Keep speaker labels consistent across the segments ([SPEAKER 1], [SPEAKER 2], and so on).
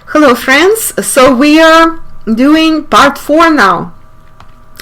[SPEAKER 1] Hello friends, so we are doing part 4 now,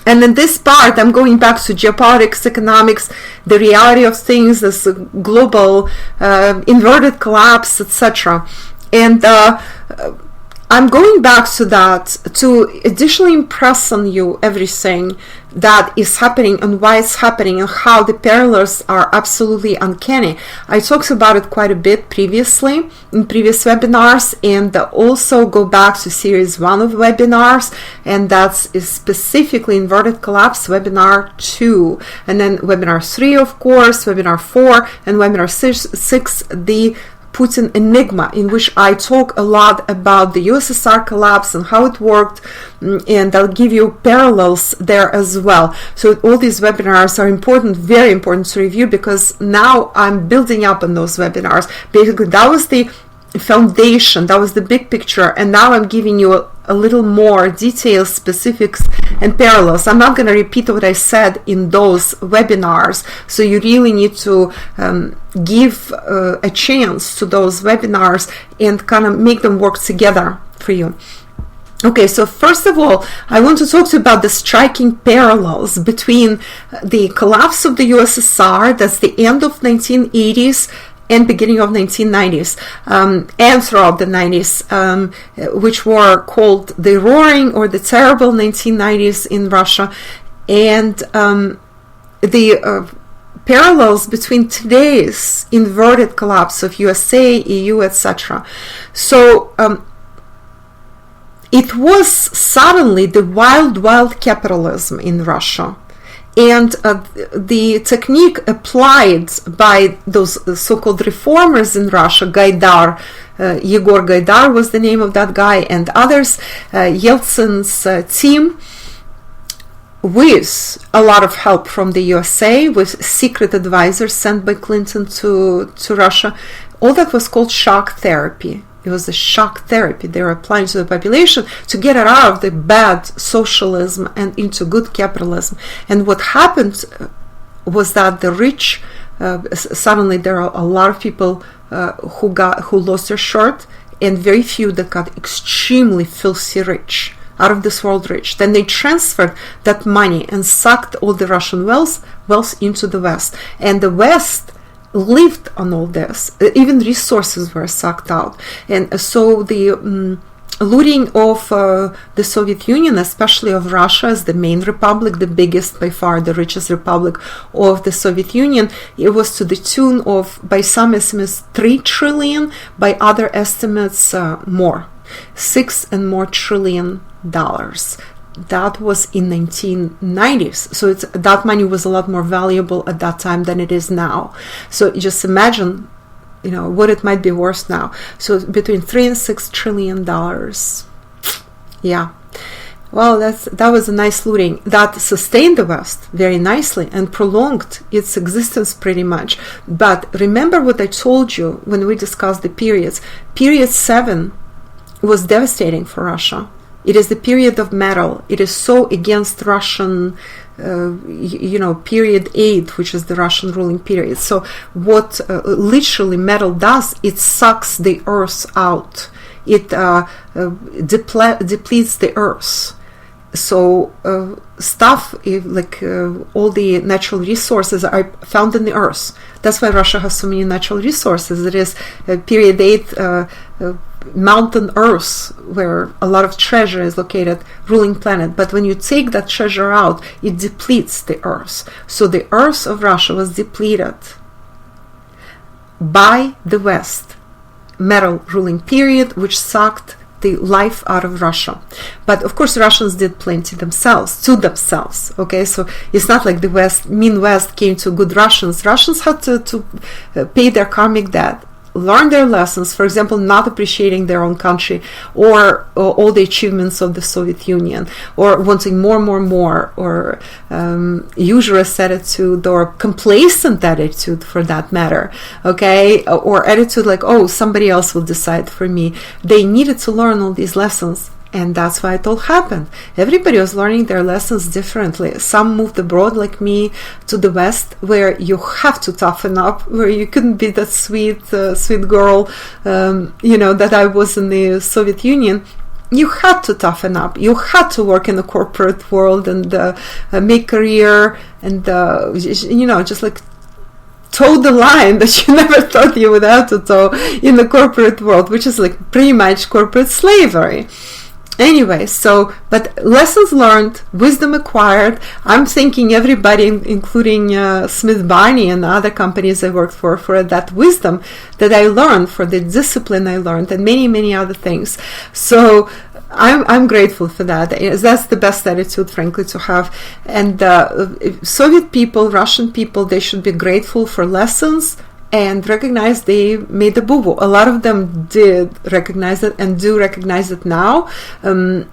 [SPEAKER 1] and in this part I'm going back to geopolitics, economics, the reality of things, this global inverted collapse, etc. And I'm going back to that to additionally impress on you everything that is happening and why it's happening and how the parallels are absolutely uncanny. I talked about it quite a bit previously in previous webinars, and also go back to series 1 of webinars, and that's specifically inverted collapse webinar 2, and then webinar 3 of course, webinar 4, and webinar 6 the Putin enigma, in which I talk a lot about the USSR collapse and how it worked, and I'll give you parallels there as well. So all these webinars are important, very important to review, because now I'm building up on those webinars. Basically that was the foundation, that was the big picture, and now I'm giving you a little more details, specifics, and parallels. I'm not going to repeat what I said in those webinars, so you really need to give a chance to those webinars and kind of make them work together for you. Okay, so first of all, I want to talk to you about the striking parallels between the collapse of the USSR, that's the end of 1980s, and beginning of 1990s, and throughout the 90s, which were called the roaring or the terrible 1990s in Russia, and the parallels between today's inverted collapse of USA, EU, etc. So it was suddenly the wild capitalism in Russia. And the technique applied by those so-called reformers in Russia, Gaidar, Yegor Gaidar was the name of that guy, and others, Yeltsin's team, with a lot of help from the USA, with secret advisors sent by Clinton to Russia, all that was called shock therapy. It was the shock therapy they were applying to the population to get it out of the bad socialism and into good capitalism. And what happened was that the rich, suddenly there are a lot of people who lost their shirt, and very few that got extremely filthy rich, out of this world rich. Then they transferred that money and sucked all the Russian wealth into the West, and the West lived on all this. Even resources were sucked out, and so the looting of the Soviet Union, especially of Russia as the main republic, the biggest, by far the richest republic of the Soviet Union, it was to the tune of, by some estimates, 3 trillion, by other estimates more, 6 and more trillion dollars. That was in 1990s, so that money was a lot more valuable at that time than it is now. So just imagine, what it might be worth now. So between 3 and 6 trillion dollars. Yeah, well, that was a nice looting that sustained the West very nicely and prolonged its existence pretty much. But remember what I told you when we discussed the periods. Period 7 was devastating for Russia. It is the period of metal. It is so against Russian, period 8, which is the Russian ruling period. So what literally metal does, it sucks the earth out. It depletes the earth. So stuff like all the natural resources are found in the earth. That's why Russia has so many natural resources. It is period 8 mountain earth where a lot of treasure is located, ruling planet. But when you take that treasure out, it depletes the earth. So the earth of Russia was depleted by the West metal ruling period, which sucked the life out of Russia. But of course Russians did plenty themselves, okay? So it's not like the mean West came to good Russians. Russians had to pay their karmic debt, learn their lessons, for example, not appreciating their own country, or all the achievements of the Soviet Union, or wanting more, or usurious attitude, or complacent attitude for that matter, okay, or attitude like, oh, somebody else will decide for me. They needed to learn all these lessons And that's why it all happened. Everybody was learning their lessons differently. Some moved abroad, like me, to the West, where you have to toughen up, where you couldn't be that sweet girl, that I was in the Soviet Union. You had to toughen up. You had to work in the corporate world and make career and, just like toe the line that you never thought you would have to toe in the corporate world, which is like pretty much corporate slavery. Anyway, but lessons learned, wisdom acquired. I'm thanking everybody, including Smith Barney and other companies I worked for that wisdom that I learned, for the discipline I learned, and many, many other things. So I'm grateful for that. That's the best attitude, frankly, to have. And Soviet people, Russian people, they should be grateful for lessons and recognize they made the boo-boo. A lot of them did recognize it and do recognize it now, and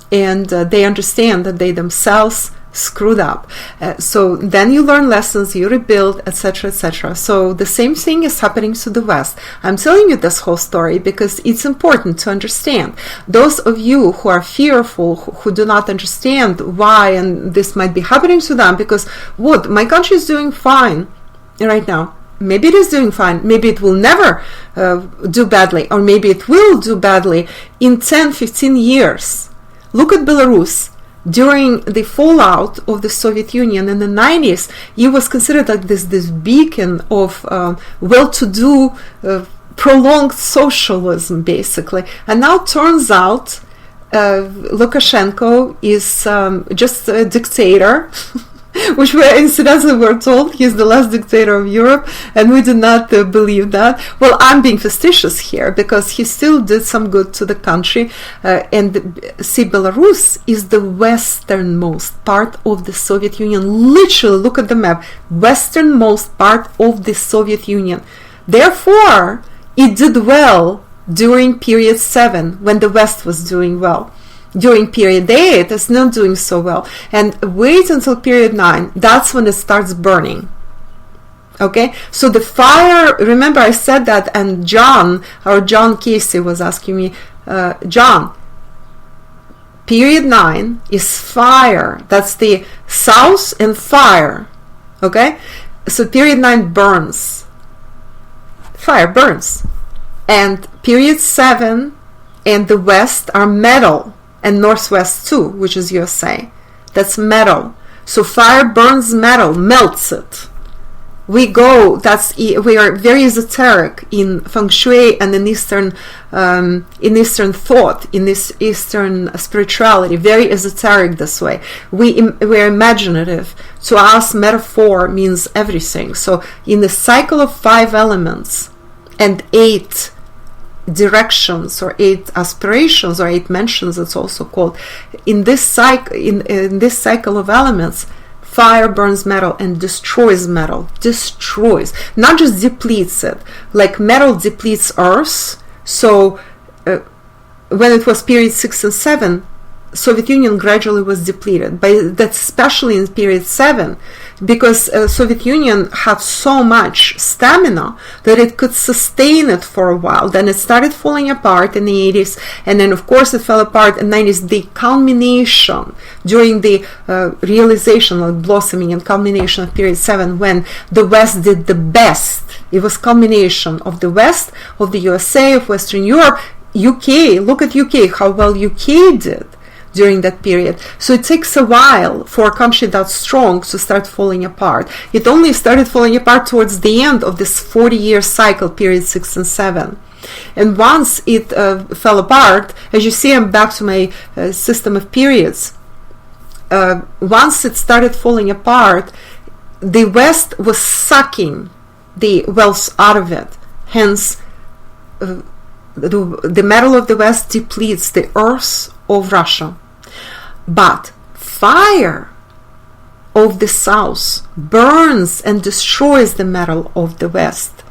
[SPEAKER 1] they understand that they themselves screwed up. So then you learn lessons, you rebuild, etc., etc. So the same thing is happening to the West. I'm telling you this whole story because it's important to understand. Those of you who are fearful, who do not understand why and this might be happening to them, because my country is doing fine right now. Maybe it is doing fine. Maybe it will never do badly, or maybe it will do badly in 10, 15 years. Look at Belarus. During the fallout of the Soviet Union in the 90s, it was considered like this beacon of well-to-do, prolonged socialism, basically. And now it turns out Lukashenko is just a dictator, which incidentally we're told he's the last dictator of Europe, and we do not believe that. Well, I'm being facetious here because he still did some good to the country. And see, Belarus is the westernmost part of the Soviet Union. Literally, look at the map. Westernmost part of the Soviet Union. Therefore, it did well during period 7 when the West was doing well. During period 8, it's not doing so well. And wait until period 9. That's when it starts burning. Okay? So the fire, remember I said that, and John Casey was asking me, John, period 9 is fire. That's the south and fire. Okay? So period 9 burns. Fire burns. And period 7 and the West are metal. And Northwest too, which is USA. That's metal. So fire burns metal, melts it. We are very esoteric in feng shui and in Eastern thought, in this Eastern spirituality. Very esoteric this way. We're imaginative. To us, metaphor means everything. So in the cycle of 5 elements and 8 directions or 8 aspirations or 8 mentions, it's also called, in this cycle of elements, fire burns metal and destroys metal. Destroys, not just depletes it, like metal depletes earth. So when it was period 6 and 7, Soviet Union gradually was depleted, that's especially in period 7, because Soviet Union had so much stamina that it could sustain it for a while. Then it started falling apart in the 80s, and then of course it fell apart in the 90s. The culmination during the realization of blossoming and culmination of period 7, when the West did the best. It was culmination of the West, of the USA, of Western Europe, UK. Look at UK, how well UK did during that period. So it takes a while for a country that's strong to start falling apart. It only started falling apart towards the end of this 40-year cycle, period 6 and 7. And once it fell apart, as you see, I'm back to my system of periods. Once it started falling apart, the West was sucking the wealth out of it. Hence, the metal of the West depletes the earth of Russia. But fire of the South burns and destroys the metal of the West.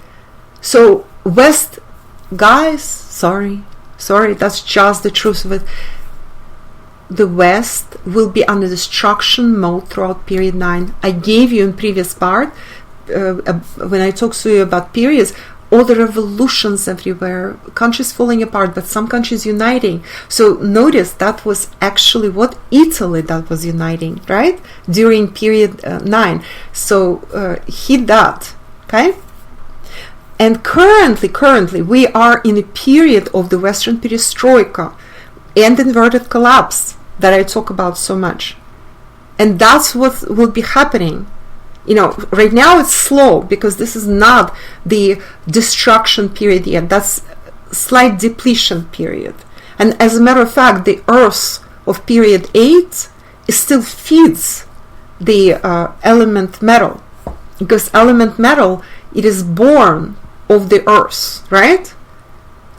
[SPEAKER 1] So West, guys, sorry, that's just the truth of it. The West will be under destruction mode throughout period 9. I gave you in previous part, when I talked to you about periods, all the revolutions everywhere, countries falling apart, but some countries uniting. So notice that was actually what Italy that was uniting, right? During period 9. So hit that, okay? And currently we are in a period of the Western perestroika and inverted collapse that I talk about so much. And that's what will be happening. You know, right now it's slow because this is not the destruction period yet. That's slight depletion period. And as a matter of fact, the Earth of period 8 still feeds the element metal, because element metal, it is born of the Earth, right?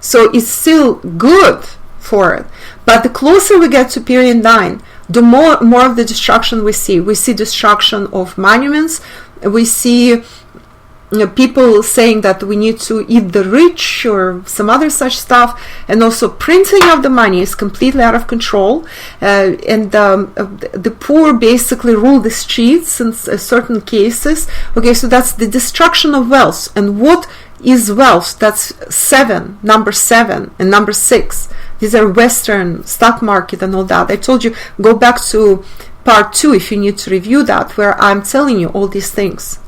[SPEAKER 1] So it's still good for it. But the closer we get to period 9, the more of the destruction we see. We see destruction of monuments. We see people saying that we need to eat the rich or some other such stuff. And also printing of the money is completely out of control. And the poor basically rule the streets in certain cases. Okay, so that's the destruction of wealth. And what is wealth? That's number 7 and number 6. These are Western stock market and all that. I told you, go back to part 2 if you need to review that, where I'm telling you all these things.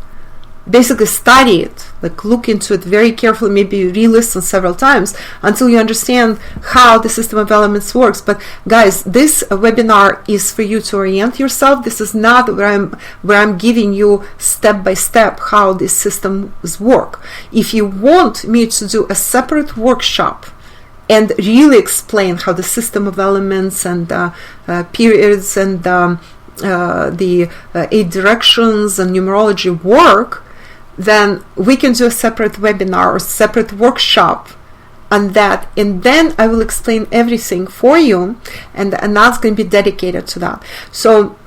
[SPEAKER 1] Basically study it, like look into it very carefully, maybe re-listen several times until you understand how the system of elements works. But guys, this webinar is for you to orient yourself. This is not where I'm giving you step by step how these systems work. If you want me to do a separate workshop and really explain how the system of elements and periods and the 8 directions and numerology work, then we can do a separate webinar or separate workshop on that, and then I will explain everything for you, and that's going to be dedicated to that. So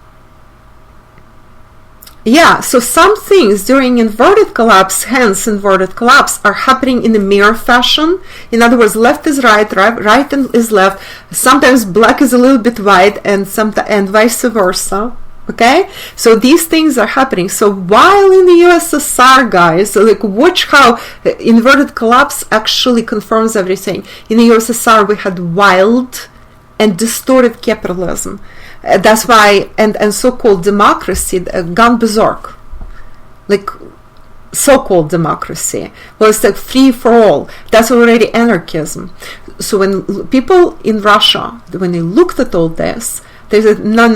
[SPEAKER 1] yeah, so some things during inverted collapse, hence inverted collapse, are happening in a mirror fashion. In other words, left is right, right is left. Sometimes black is a little bit white, and vice versa. Okay, so these things are happening. So while in the USSR, guys, like watch how inverted collapse actually confirms everything. In the USSR, we had wild and distorted capitalism. That's why, and so-called democracy gone berserk, like so-called democracy. Well, it's like free for all. That's already anarchism. So when people in Russia, when they looked at all this, they said, no,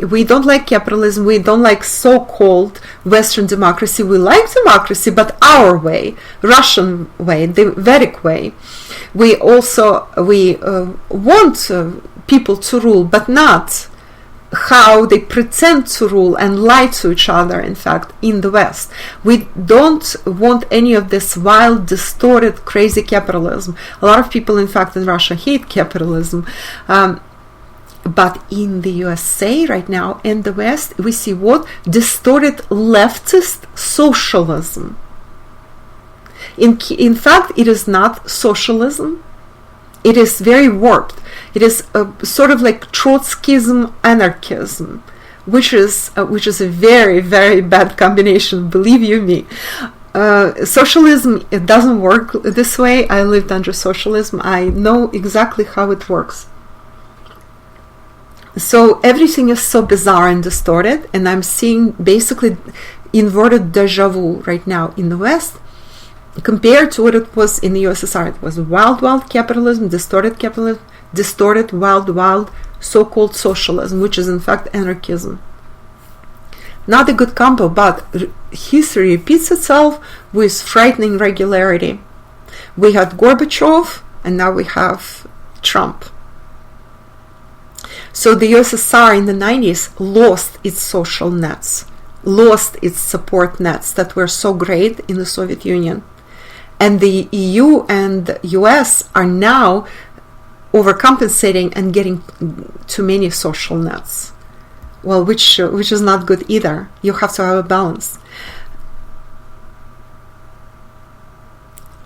[SPEAKER 1] we don't like capitalism, we don't like so-called Western democracy, we like democracy, but our way, Russian way, the Vedic way. We want people to rule, but not how they pretend to rule and lie to each other, in fact, in the West. We don't want any of this wild, distorted, crazy capitalism. A lot of people, in fact, in Russia hate capitalism. But in the USA right now, in the West, we see what? Distorted leftist socialism. In fact, it is not socialism. It is very warped. It is sort of like Trotskyism, anarchism, which is a very, very bad combination, believe you me. Socialism, it doesn't work this way. I lived under socialism. I know exactly how it works. So everything is so bizarre and distorted, and I'm seeing basically inverted deja vu right now in the West compared to what it was in the USSR. It was wild capitalism, distorted wild so-called socialism, which is in fact anarchism. Not a good combo, but history repeats itself with frightening regularity. We had Gorbachev, and now we have Trump. So the USSR in the 90s lost its social nets, lost its support nets that were so great in the Soviet Union. And the EU and US are now overcompensating and getting too many social nets. Well, which is not good either. You have to have a balance.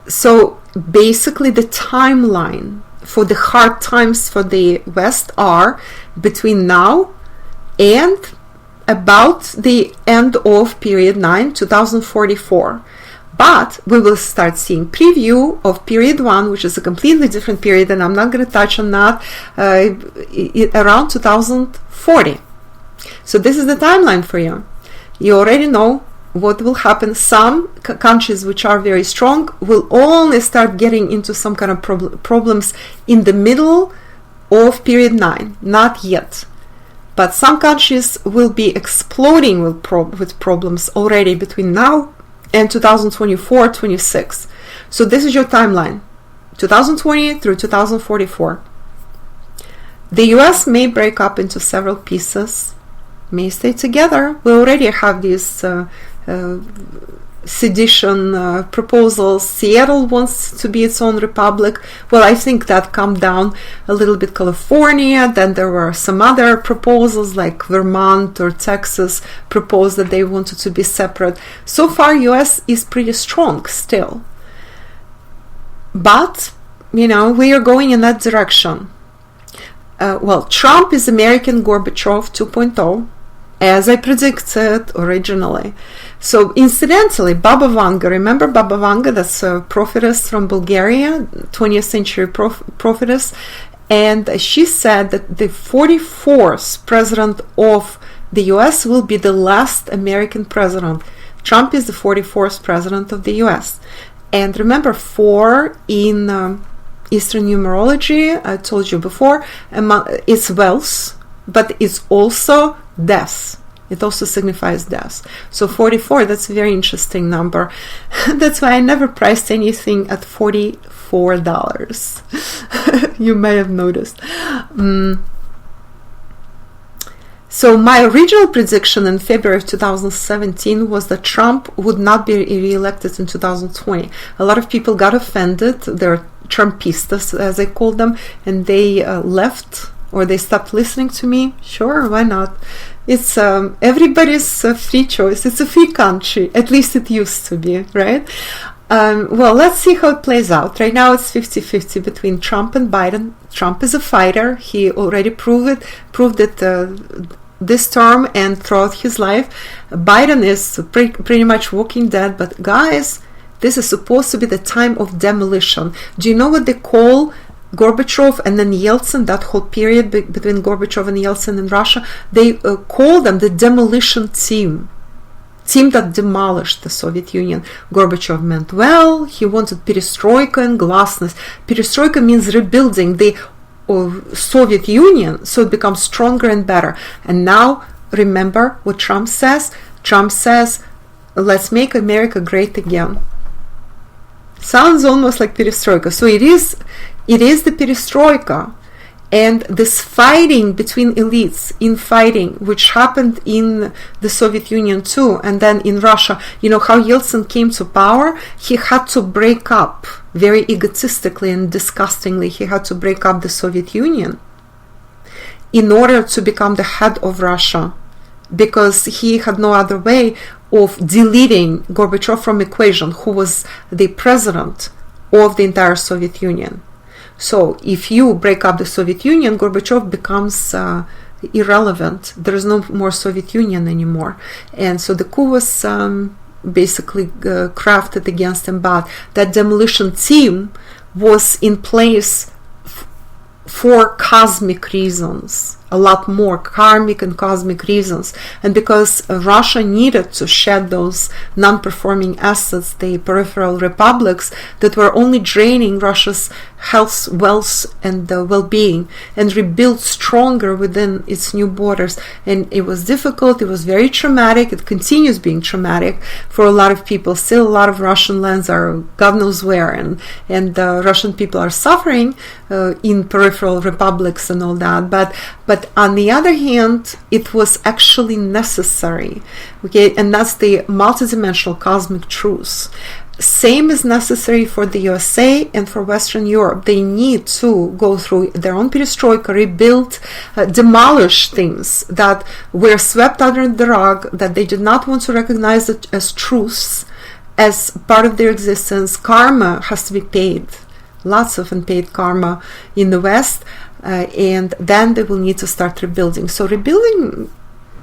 [SPEAKER 1] So basically the timeline for the hard times for the West are between now and about the end of period 9, 2044. But we will start seeing preview of period 1, which is a completely different period, and I'm not going to touch on that, around 2040. So this is the timeline for you. You already know what will happen. Some countries which are very strong will only start getting into some kind of problems in the middle of period 9, not yet. But some countries will be exploding with problems already between now and 2024-26. So this is your timeline, 2020 through 2044. The US may break up into several pieces, may stay together. We already have these sedition proposals. Seattle wants to be its own republic. Well, I think that calmed down a little bit. California, then there were some other proposals like Vermont or Texas proposed that they wanted to be separate. So far, US is pretty strong still. But, you know, we are going in that direction. Well, Trump is American Gorbachev 2.0, as I predicted originally. So incidentally, Baba Vanga, remember Baba Vanga, that's a prophetess from Bulgaria, 20th century prophetess, and she said that the 44th president of the US will be the last American president. Trump is the 44th president of the US. And remember, 4 in Eastern numerology, I told you before, it's wealth, but it's also death. It also signifies death. So 44, that's a very interesting number. That's why I never priced anything at $44. You may have noticed. So my original prediction in February of 2017 was that Trump would not be re-elected in 2020. A lot of people got offended. They're Trumpistas, as I call them, and they left, or they stopped listening to me. Sure, why not? It's everybody's free choice. It's a free country. At least it used to be, right? Well, let's see how it plays out. Right now it's 50-50 between Trump and Biden. Trump is a fighter. He already proved it this term and throughout his life. Biden is pretty much walking dead. But guys, this is supposed to be the time of demolition. Do you know what they call Gorbachev and then Yeltsin, that whole period between Gorbachev and Yeltsin in Russia? They call them the demolition team that demolished the Soviet Union. Gorbachev meant well. He wanted perestroika and glasnost. Perestroika means rebuilding the Soviet Union so it becomes stronger and better. And now remember what Trump says. Trump says, let's make America great again. Sounds almost like perestroika. So it is the perestroika, and this fighting between elites, infighting, which happened in the Soviet Union too, and then in Russia. You know how Yeltsin came to power? He had to break up, very egotistically and disgustingly, he had to break up the Soviet Union in order to become the head of Russia, because he had no other way of deleting Gorbachev from equation, who was the president of the entire Soviet Union. So if you break up the Soviet Union, Gorbachev becomes irrelevant. There is no more Soviet Union anymore. And so the coup was basically crafted against him. But that demolition team was in place for cosmic reasons. A lot more karmic and cosmic reasons. And because Russia needed to shed those non-performing assets, the peripheral republics that were only draining Russia's health, wealth, and well-being, and rebuild stronger within its new borders. And it was difficult, it was very traumatic, it continues being traumatic for a lot of people. Still a lot of Russian lands are God knows where, and Russian people are suffering in peripheral republics and all that. But on the other hand, it was actually necessary, okay? And that's the multidimensional cosmic truth. Same is necessary for the USA and for Western Europe. They need to go through their own perestroika, rebuild, demolish things that were swept under the rug, that they did not want to recognize it as truths, as part of their existence. Karma has to be paid. Lots of unpaid karma in the West. And then they will need to start rebuilding. So rebuilding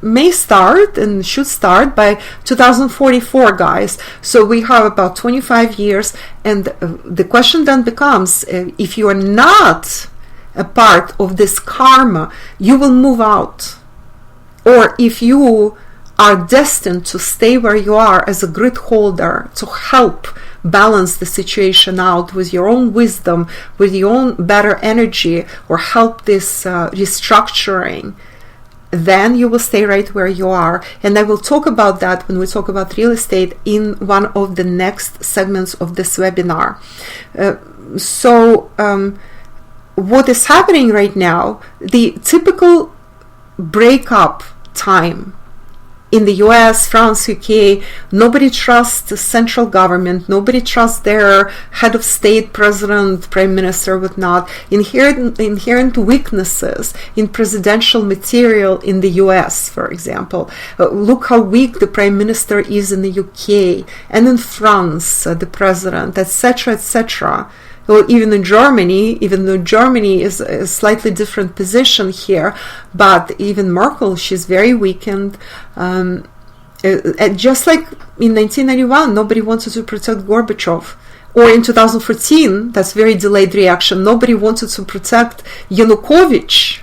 [SPEAKER 1] may start and should start by 2044, guys. So we have about 25 years, and the question then becomes, if you are not a part of this karma, you will move out. Or if you are destined to stay where you are as a grid holder to help balance the situation out with your own wisdom, with your own better energy, or help this restructuring, then you will stay right where you are. And I will talk about that when we talk about real estate in one of the next segments of this webinar. What is happening right now, the typical breakup time in the US, France, UK, nobody trusts the central government, nobody trusts their head of state, president, prime minister, whatnot. Inherent weaknesses in presidential material in the US, for example. Look how weak the prime minister is in the UK, and in France, the president, etc., etc. Well, even in Germany, even though Germany is a slightly different position here, but even Merkel, she's very weakened. Just like in 1991, nobody wanted to protect Gorbachev. Or in 2014, that's very delayed reaction, nobody wanted to protect Yanukovych.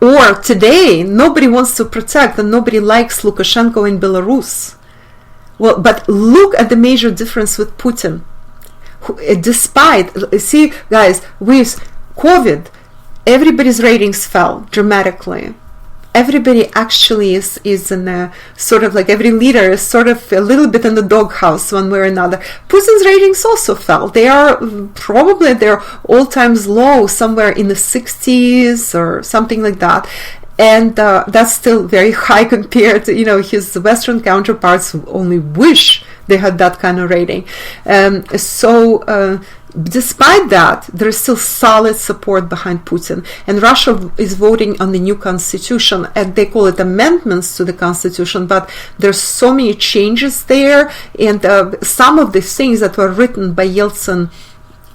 [SPEAKER 1] Or today, nobody wants to protect and nobody likes Lukashenko in Belarus. Well, but look at the major difference with Putin. Despite, see guys, with COVID, everybody's ratings fell dramatically. Everybody actually is in a sort of like, every leader is sort of a little bit in the doghouse one way or another. Putin's ratings also fell. They are probably their all-time low, somewhere in the 60s or something like that. And that's still very high compared to, his Western counterparts who only wish they had that kind of rating. Despite that, there is still solid support behind Putin. And Russia is voting on the new constitution, and they call it amendments to the constitution, but there's so many changes there. And some of the things that were written by Yeltsin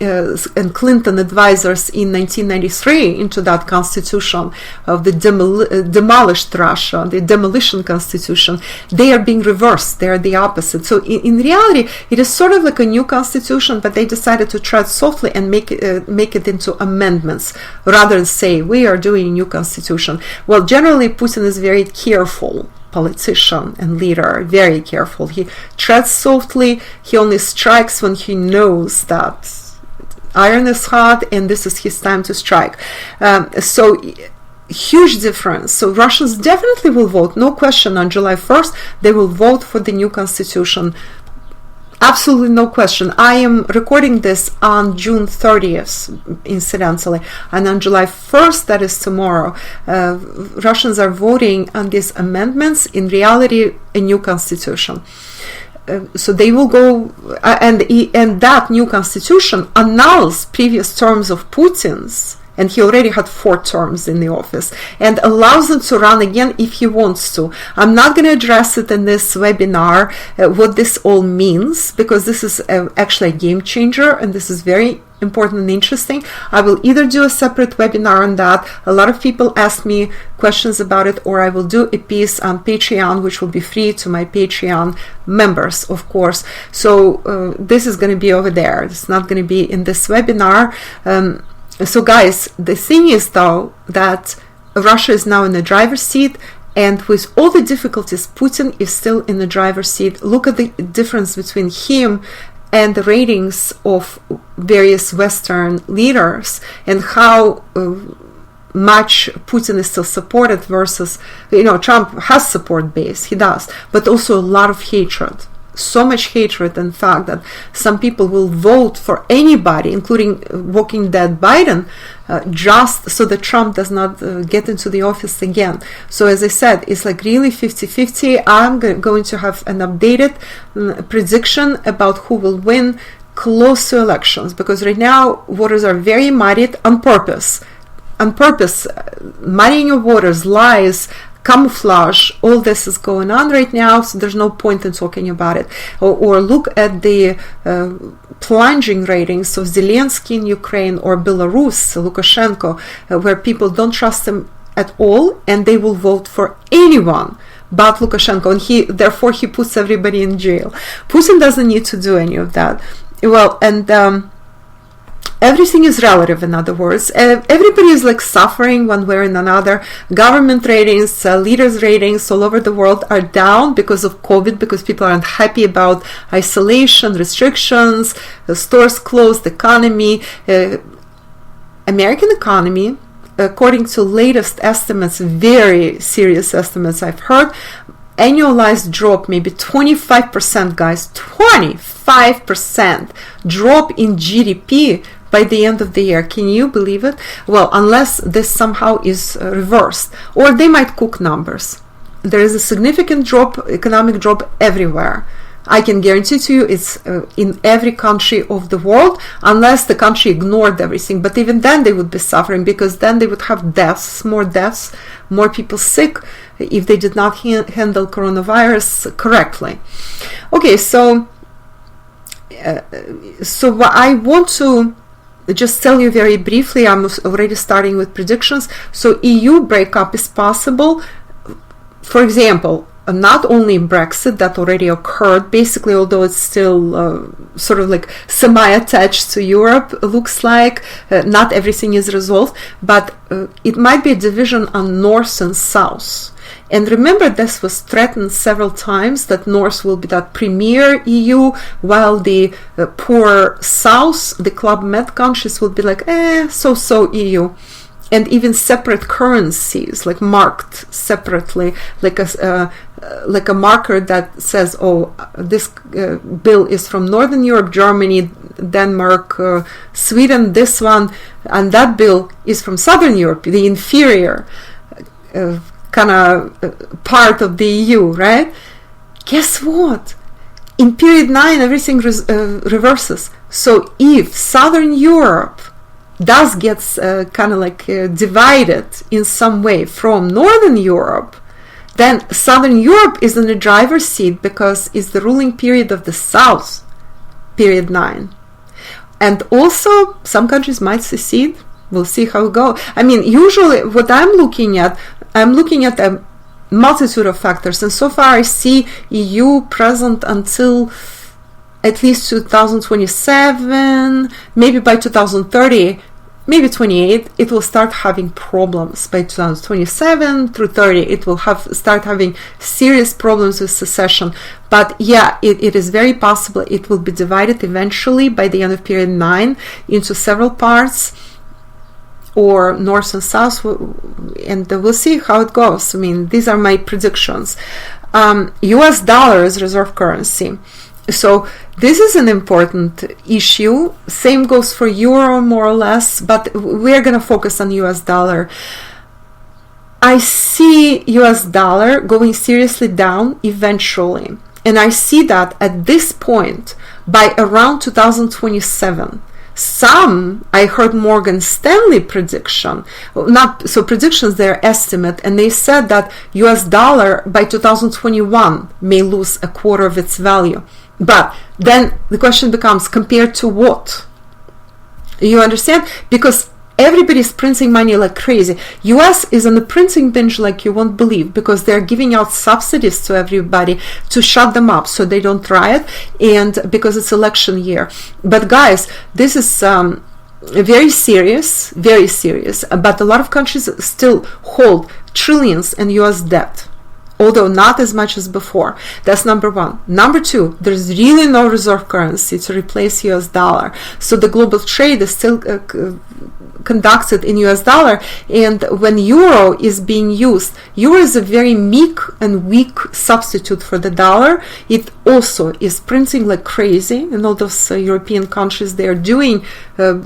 [SPEAKER 1] and Clinton advisors in 1993 into that constitution of the demolished Russia, the demolition constitution, they are being reversed. They are the opposite. So in reality, it is sort of like a new constitution, but they decided to tread softly and make it into amendments rather than say, we are doing a new constitution. Well, generally, Putin is very careful politician and leader, very careful. He treads softly. He only strikes when he knows that iron is hot and this is his time to strike. So huge difference. So Russians definitely will vote, no question, on July 1st. They will vote for the new constitution. Absolutely no question. I am recording this on June 30th, incidentally, and on July 1st, that is tomorrow, Russians are voting on these amendments, in reality, a new constitution. So they will go, and that new constitution annuls previous terms of Putin's, and he already had 4 terms in the office, and allows him to run again if he wants to. I'm not going to address it in this webinar, what this all means, because this is actually a game changer, and this is very important and interesting. I will either do a separate webinar on that. A lot of people ask me questions about it, or I will do a piece on Patreon, which will be free to my Patreon members, of course. So this is going to be over there. It's not going to be in this webinar. So guys, the thing is though that Russia is now in the driver's seat, and with all the difficulties, Putin is still in the driver's seat. Look at the difference between him and the ratings of various Western leaders, and how much Putin is still supported versus, Trump has support base, he does, but also a lot of hatred. So much hatred, in fact, that some people will vote for anybody, including Walking Dead Biden, just so that Trump does not get into the office again. So as I said, it's like really 50-50. I'm going to have an updated prediction about who will win close to elections, because right now waters are very muddied on purpose. Muddying of waters, lies, camouflage, all this is going on right now, so there's no point in talking about it. Or look at the plunging ratings of Zelensky in Ukraine or Belarus, Lukashenko, where people don't trust him at all, and they will vote for anyone but Lukashenko, and therefore he puts everybody in jail. Putin doesn't need to do any of that. Well, and everything is relative, in other words. Everybody is like suffering one way or another. Government ratings, leaders' ratings all over the world are down because of COVID, because people are unhappy about isolation, restrictions, stores closed, economy. American economy, according to latest estimates, very serious estimates I've heard, annualized drop maybe 25%, guys, 25% drop in GDP by the end of the year. Can you believe it? Well, unless this somehow is reversed, or they might cook numbers. There is a significant drop, economic drop everywhere. I can guarantee to you it's in every country of the world, unless the country ignored everything. But even then they would be suffering, because then they would have deaths, more people sick, if they did not handle coronavirus correctly. Okay, so I want to just tell you very briefly, I'm already starting with predictions. So EU breakup is possible. For example, not only Brexit, that already occurred, basically, although it's still sort of like semi-attached to Europe, looks like, not everything is resolved, but it might be a division on North and South. And remember, this was threatened several times, that North will be that premier EU, while the poor South, the Club Med countries, will be like, so-so EU. And even separate currencies, like marked separately, like a marker that says, oh, this bill is from Northern Europe, Germany, Denmark, Sweden, this one, and that bill is from Southern Europe, the inferior kind of part of the EU, right? Guess what? In period 9, everything reverses. So if Southern Europe does get kind of like divided in some way from Northern Europe, then Southern Europe is in the driver's seat, because it's the ruling period of the South, period 9. And also, some countries might secede. We'll see how it goes. I mean, usually what I'm looking at a multitude of factors, and so far I see EU present until at least 2027, maybe by 2030, maybe 28, it will start having problems. By 2027 through 30, it will start having serious problems with secession. But yeah, it is very possible it will be divided eventually by the end of period 9 into several parts, or North and South, and we'll see how it goes. I mean, these are my predictions. US dollar is reserve currency. So this is an important issue. Same goes for euro, more or less, but we're going to focus on US dollar. I see US dollar going seriously down eventually, and I see that at this point by around 2027. I heard Morgan Stanley prediction, predictions, their estimate, and they said that US dollar by 2021 may lose a quarter of its value. But then the question becomes, compared to what? You understand? Because everybody's printing money like crazy. US is on the printing binge like you won't believe, because they're giving out subsidies to everybody to shut them up so they don't riot, and because it's election year. But guys, this is very serious, but a lot of countries still hold trillions in US debt, although not as much as before. That's number one. Number two, there's really no reserve currency to replace US dollar. So the global trade is still conducted in US dollar, and when euro is being used, euro is a very meek and weak substitute for the dollar. It also is printing like crazy in all those European countries. They are doing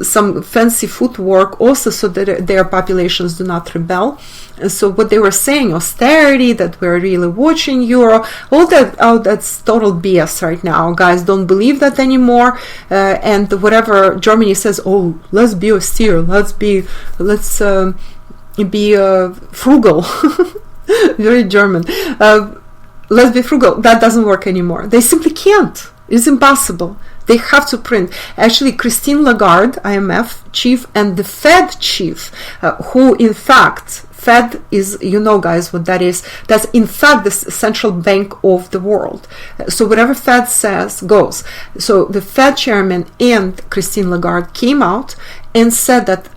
[SPEAKER 1] some fancy footwork also so that their populations do not rebel. And so what they were saying, austerity, that we're really watching euro, all that, that's total BS right now. Guys, don't believe that anymore. And whatever Germany says, oh, let's be austere, let's be frugal. Very German. Let's be frugal. That doesn't work anymore. They simply can't. It's impossible. They have to print. Actually, Christine Lagarde, IMF chief, and the Fed chief, who in fact, Fed is, you know guys what that is, that's in fact the central bank of the world. So whatever Fed says goes. So the Fed chairman and Christine Lagarde came out and said that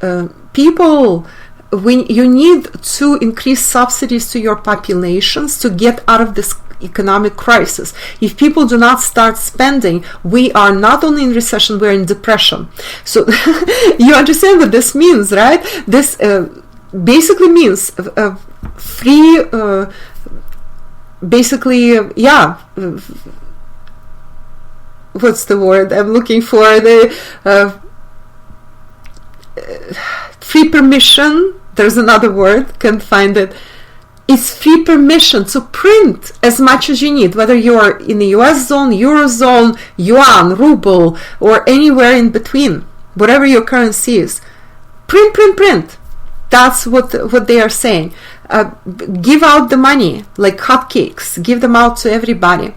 [SPEAKER 1] people, when you need to increase subsidies to your populations to get out of this economic crisis. If people do not start spending, we are not only in recession, we're in depression. So you understand what this means, right? This basically means free, basically, what's the word I'm looking for? The free permission. There's another word, can't find it. It's free permission to print as much as you need, whether you're in the US zone, Eurozone, yuan, ruble, or anywhere in between, whatever your currency is. Print, print, print. That's what they are saying. Give out the money like hotcakes. Give them out to everybody.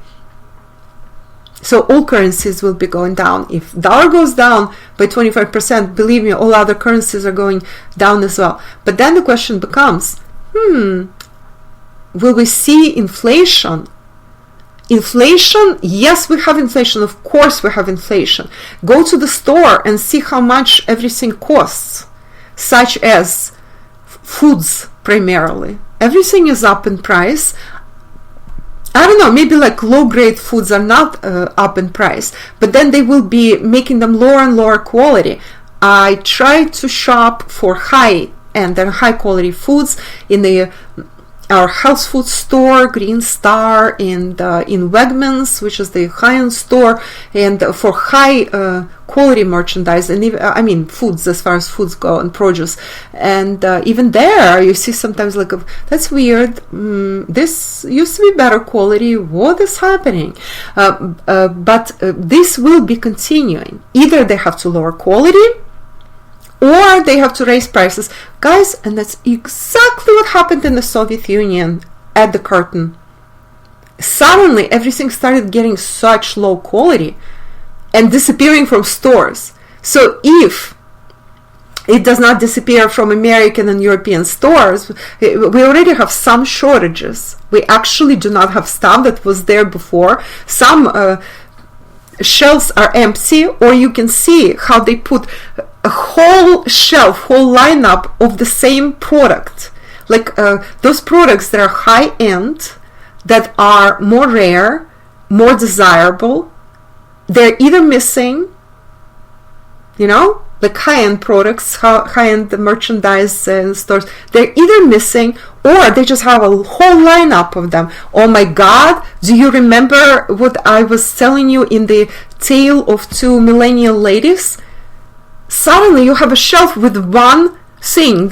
[SPEAKER 1] So all currencies will be going down. If dollar goes down by 25%, believe me, all other currencies are going down as well. But then the question becomes, will we see inflation? Inflation? Yes, we have inflation. Of course we have inflation. Go to the store and see how much everything costs, such as foods primarily. Everything is up in price. I don't know, maybe like low-grade foods are not up in price, but then they will be making them lower and lower quality. I try to shop for high-end and high-quality foods in our health food store, Green Star, and in Wegmans, which is the high-end store, and for high quality merchandise, and even, foods, as far as foods go, and produce. And even there, you see sometimes like, that's weird, this used to be better quality, what is happening? But this will be continuing. Either they have to lower quality, or they have to raise prices. Guys, and that's exactly what happened in the Soviet Union at the curtain. Suddenly, everything started getting such low quality and disappearing from stores. So if it does not disappear from American and European stores, we already have some shortages. We actually do not have stuff that was there before. Some shelves are empty, or you can see how they put a whole shelf, whole lineup of the same product. Like those products that are high-end, that are more rare, more desirable, they're either missing, like high-end products, high-end merchandise in stores, they're either missing, or they just have a whole lineup of them. Oh my God, do you remember what I was telling you in the Tale of Two Millennial Ladies? Suddenly you have a shelf with one thing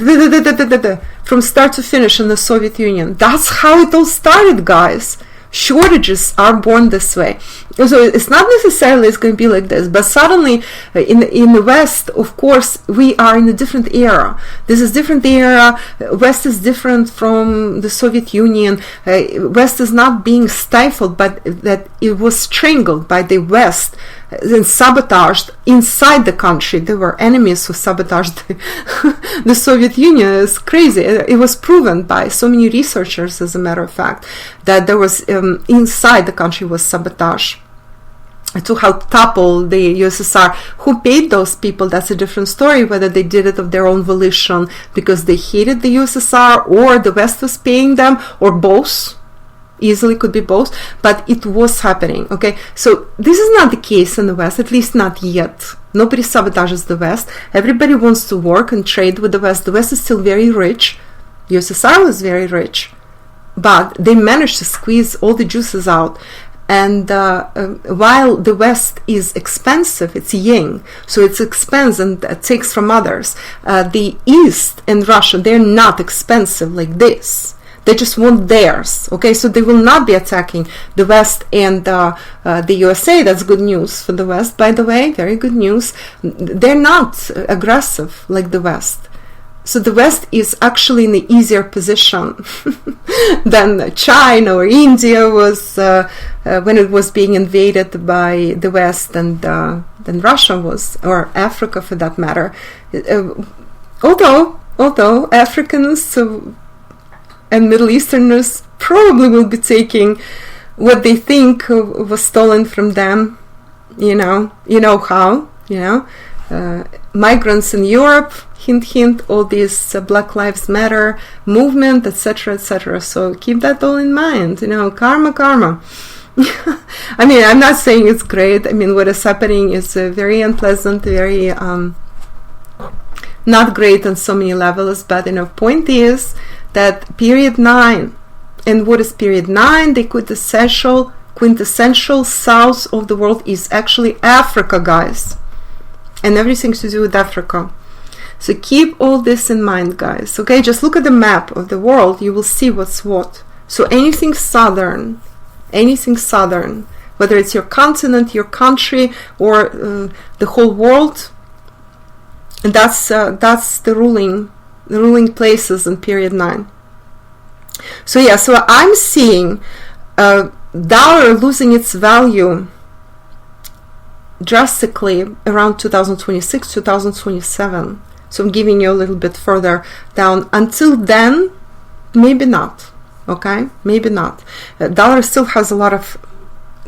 [SPEAKER 1] from start to finish in the Soviet Union. That's how it all started, guys. Shortages are born this way. So it's not necessarily it's going to be like this, but suddenly in the West, of course, we are in a different era. This is different era. West is different from the Soviet Union. West is not being stifled, but that it was strangled by the West and sabotaged inside the country. There were enemies who sabotaged the Soviet Union. It's crazy. It was proven by so many researchers, as a matter of fact, that there was inside the country was sabotage to help topple the USSR. Who paid those people? That's a different story, whether they did it of their own volition because they hated the USSR, or the West was paying them, or both. Easily could be both, but it was happening. Okay, so this is not the case in the West, at least not yet. Nobody sabotages the West. Everybody wants to work and trade with the West. The West is still very rich. USSR was very rich, but they managed to squeeze all the juices out. And while the West is expensive, it's yin, so it's expensive and takes from others. The East and Russia, they're not expensive like this. They just want theirs, okay? So they will not be attacking the West and the USA. That's good news for the West, by the way, very good news. They're not aggressive like the West. So the West is actually in an easier position than China or India was when it was being invaded by the West, and than Russia was, or Africa for that matter. Although Africans and Middle Easterners probably will be taking what they think was stolen from them, migrants in Europe, hint hint, all this Black Lives Matter movement, etc., etc. So keep that all in mind, karma. I mean, I'm not saying it's great. I mean, what is happening is very unpleasant, very not great on so many levels, but point is that period 9, and what is period 9? The quintessential south of the world is actually Africa, guys, and everything to do with Africa. So keep all this in mind, guys. Okay, just look at the map of the world, you will see what's what. So anything southern, whether it's your continent, your country, or the whole world, and that's the ruling places in period 9. So yeah, so I'm seeing dollar losing its value drastically around 2026, 2027. So I'm giving you a little bit further down. Until then, maybe not. Okay, maybe not. Dollar still has a lot of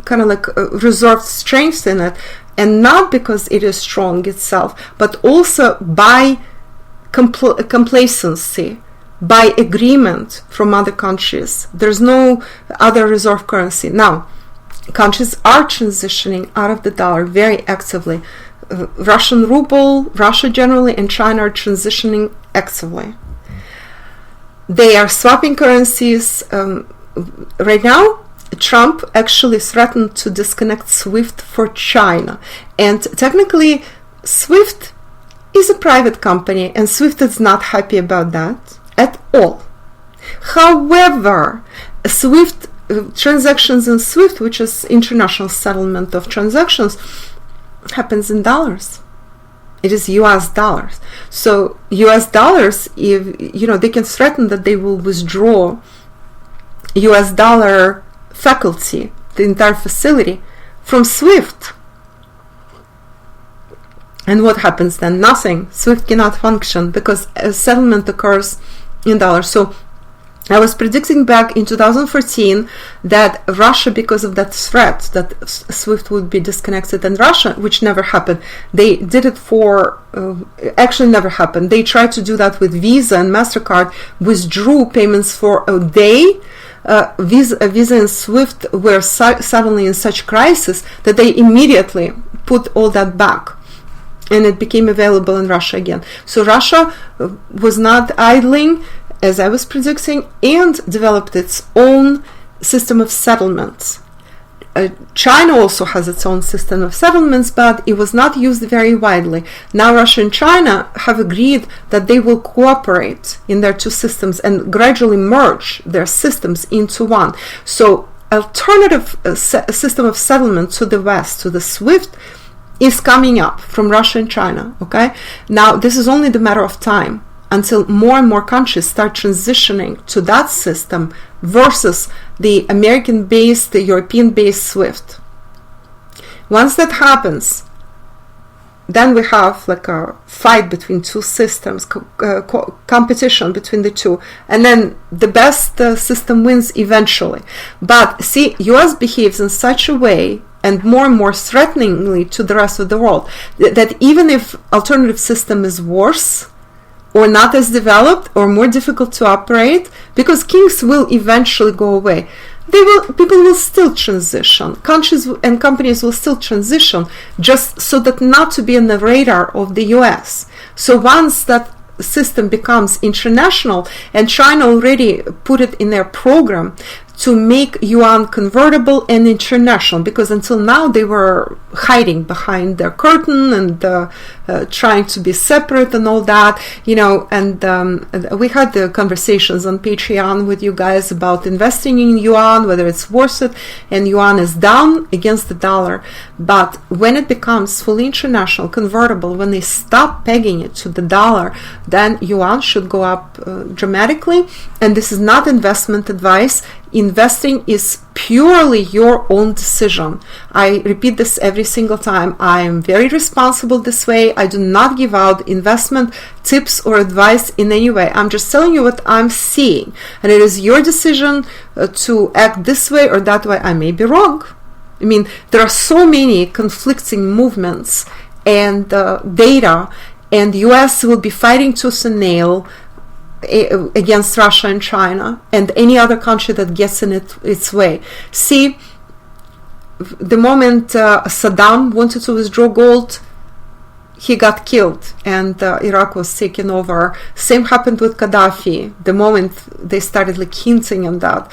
[SPEAKER 1] kind of like reserved strength in it, and not because it is strong itself, but also by complacency, by agreement from other countries. There's no other reserve currency. Now, countries are transitioning out of the dollar very actively. Russian ruble, Russia generally, and China are transitioning actively. They are swapping currencies. Right now, Trump actually threatened to disconnect SWIFT for China. And technically, SWIFT is a private company, and SWIFT is not happy about that at all. However, SWIFT transactions in SWIFT, which is international settlement of transactions, happens in dollars. It is US dollars. So US dollars, if they can threaten that they will withdraw US dollar faculty, the entire facility, from SWIFT. And what happens then? Nothing. SWIFT cannot function because a settlement occurs in dollars. So I was predicting back in 2014 that Russia, because of that threat that SWIFT would be disconnected, and Russia, which never happened, they did it for, actually never happened. They tried to do that with Visa and MasterCard, withdrew payments for a day. Visa and SWIFT were suddenly in such crisis that they immediately put all that back, and it became available in Russia again. So Russia was not idling, as I was predicting, and developed its own system of settlements. China also has its own system of settlements, but it was not used very widely. Now Russia and China have agreed that they will cooperate in their two systems and gradually merge their systems into one. So alternative system of settlement to the West, to the SWIFT, is coming up from Russia and China. Okay, now this is only the matter of time until more and more countries start transitioning to that system versus the American-based, the European-based SWIFT. Once that happens, then we have like a fight between two systems, competition between the two, and then the best system wins eventually. But see, US behaves in such a way, and more threateningly to the rest of the world, that even if alternative system is worse, or not as developed, or more difficult to operate, because kings will eventually go away, people will still transition. Countries and companies will still transition, just so that not to be on the radar of the US. So once that system becomes international, and China already put it in their program to make yuan convertible and international, because until now they were hiding behind their curtain and trying to be separate and all that, and we had the conversations on Patreon with you guys about investing in yuan, whether it's worth it, and yuan is down against the dollar. But when it becomes fully international, convertible, when they stop pegging it to the dollar, then yuan should go up dramatically. And this is not investment advice. Investing is purely your own decision. I repeat this every single time. I am very responsible this way. I do not give out investment tips or advice in any way. I'm just telling you what I'm seeing, and it is your decision to act this way or that way. I may be wrong. I mean, there are so many conflicting movements and data, and the US will be fighting tooth and nail against Russia and China and any other country that gets in its way. See, the moment Saddam wanted to withdraw gold, he got killed, and Iraq was taken over. Same happened with Gaddafi. The moment they started hinting on that.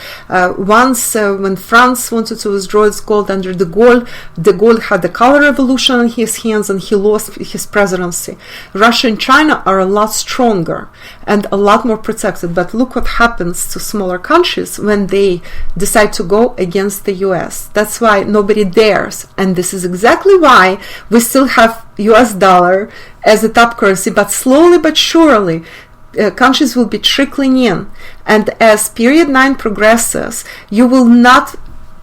[SPEAKER 1] Once when France wanted to withdraw its gold under de Gaulle had the color revolution in his hands and he lost his presidency. Russia and China are a lot stronger and a lot more protected. But look what happens to smaller countries when they decide to go against the US. That's why nobody dares. And this is exactly why we still have US dollar as a top currency, but slowly but surely countries will be trickling in, and as period 9 progresses, you will not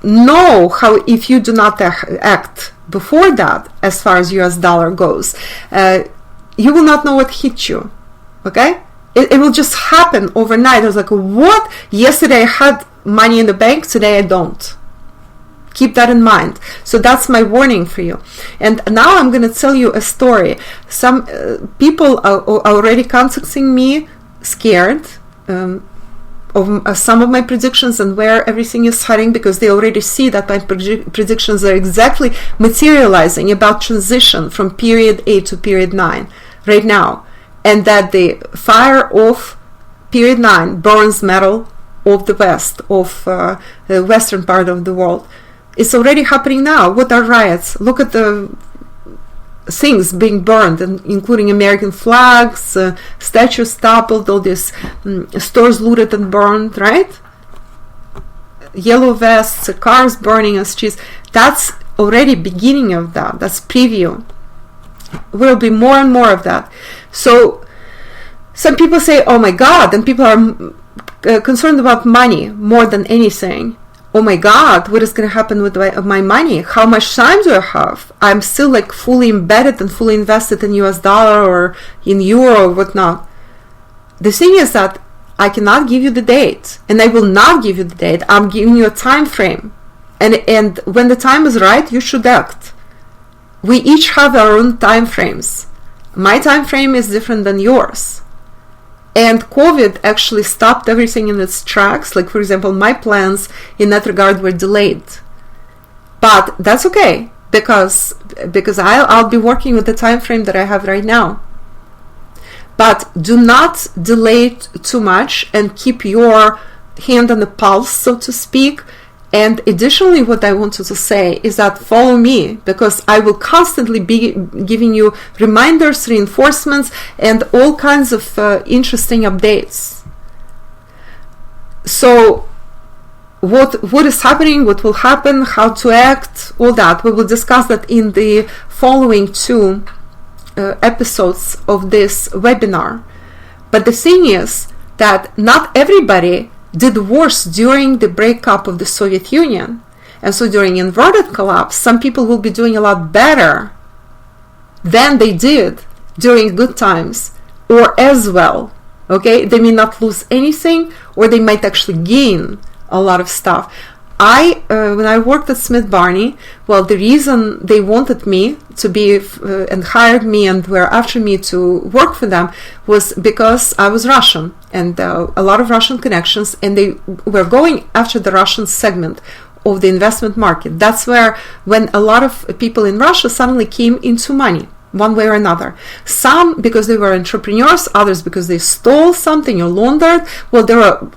[SPEAKER 1] know how, if you do not act before that, as far as US dollar goes, you will not know what hit you. Okay, it will just happen overnight. I was like, what? Yesterday I had money in the bank, today I don't. Keep that in mind. So that's my warning for you. And now I'm going to tell you a story. Some people are already contacting me scared of some of my predictions and where everything is heading, because they already see that my predictions are exactly materializing about transition from period 8 to period 9 right now. And that the fire of period 9 burns metal of the West, of the western part of the world. It's already happening now. What are riots? Look at the things being burned, including American flags, statues toppled, all these stores looted and burned, right? Yellow vests, cars burning on streets. That's already beginning of that. That's preview. Will be more and more of that. So some people say, oh my God, and people are concerned about money more than anything. Oh my God, what is going to happen with my money? How much time do I have? I'm still fully embedded and fully invested in US dollar or in euro or whatnot. The thing is that I cannot give you the date, and I will not give you the date. I'm giving you a time frame. And when the time is right, you should act. We each have our own time frames. My time frame is different than yours. And COVID actually stopped everything in its tracks. Like, for example, my plans in that regard were delayed. But that's okay, because I'll be working with the time frame that I have right now. But do not delay too much and keep your hand on the pulse, so to speak. And additionally, what I wanted to say is that follow me, because I will constantly be giving you reminders, reinforcements, and all kinds of interesting updates. So what is happening, what will happen, how to act, all that, we will discuss that in the following 2 episodes of this webinar. But the thing is that not everybody did worse during the breakup of the Soviet Union. And so during inverted collapse, some people will be doing a lot better than they did during good times, or as well. Okay, they may not lose anything, or they might actually gain a lot of stuff. When I worked at Smith Barney, well, the reason they wanted me to be and hired me and were after me to work for them was because I was Russian, and a lot of Russian connections, and they were going after the Russian segment of the investment market. That's where, when a lot of people in Russia suddenly came into money, one way or another. Some because they were entrepreneurs, others because they stole something or laundered. Well, there were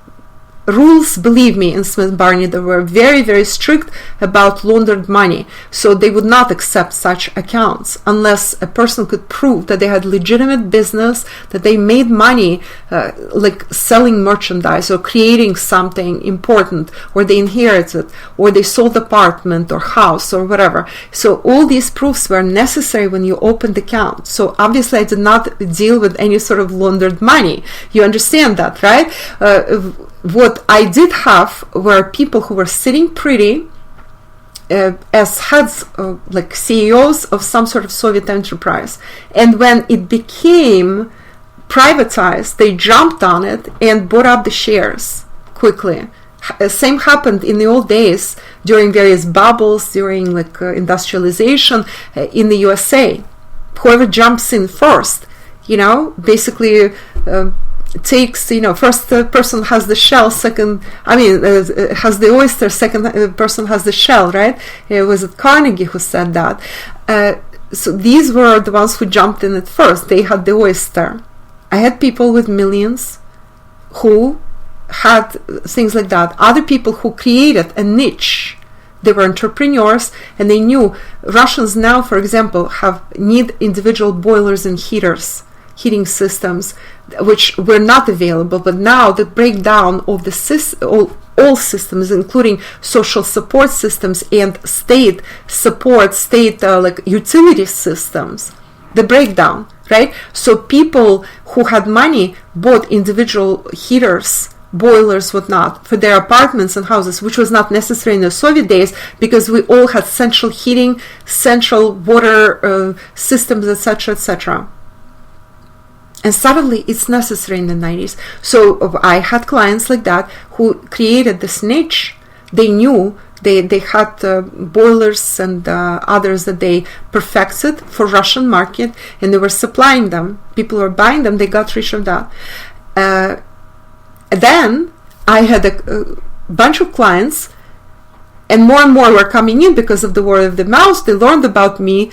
[SPEAKER 1] rules, believe me, in Smith Barney, they were very, very strict about laundered money. So they would not accept such accounts unless a person could prove that they had legitimate business, that they made money like selling merchandise or creating something important, or they inherited, or they sold apartment or house or whatever. So all these proofs were necessary when you opened the account. So obviously I did not deal with any sort of laundered money. You understand that, right? What I did have were people who were sitting pretty as heads, like CEOs of some sort of Soviet enterprise. And when it became privatized, they jumped on it and bought up the shares quickly. Same happened in the old days during various bubbles, during like industrialization in the USA. Whoever jumps in first, basically takes, first person has the shell, second, has the oyster, second person has the shell, right? It was Carnegie who said that. So these were the ones who jumped in at first. They had the oyster. I had people with millions who had things like that. Other people who created a niche. They were entrepreneurs, and they knew Russians now, for example, need individual boilers and heating systems, which were not available. But now the breakdown of the all systems, including social support systems and state support, like utility systems, the breakdown, right? So people who had money bought individual heaters, boilers, whatnot, for their apartments and houses, which was not necessary in the Soviet days, because we all had central heating, central water systems, etc., etc. And suddenly it's necessary in the 90s. So I had clients like that who created this niche. They knew they had boilers and others that they perfected for Russian market, and they were supplying them. People were buying them. They got rich of that. Then I had a bunch of clients, and more were coming in because of the word of the mouth. They learned about me,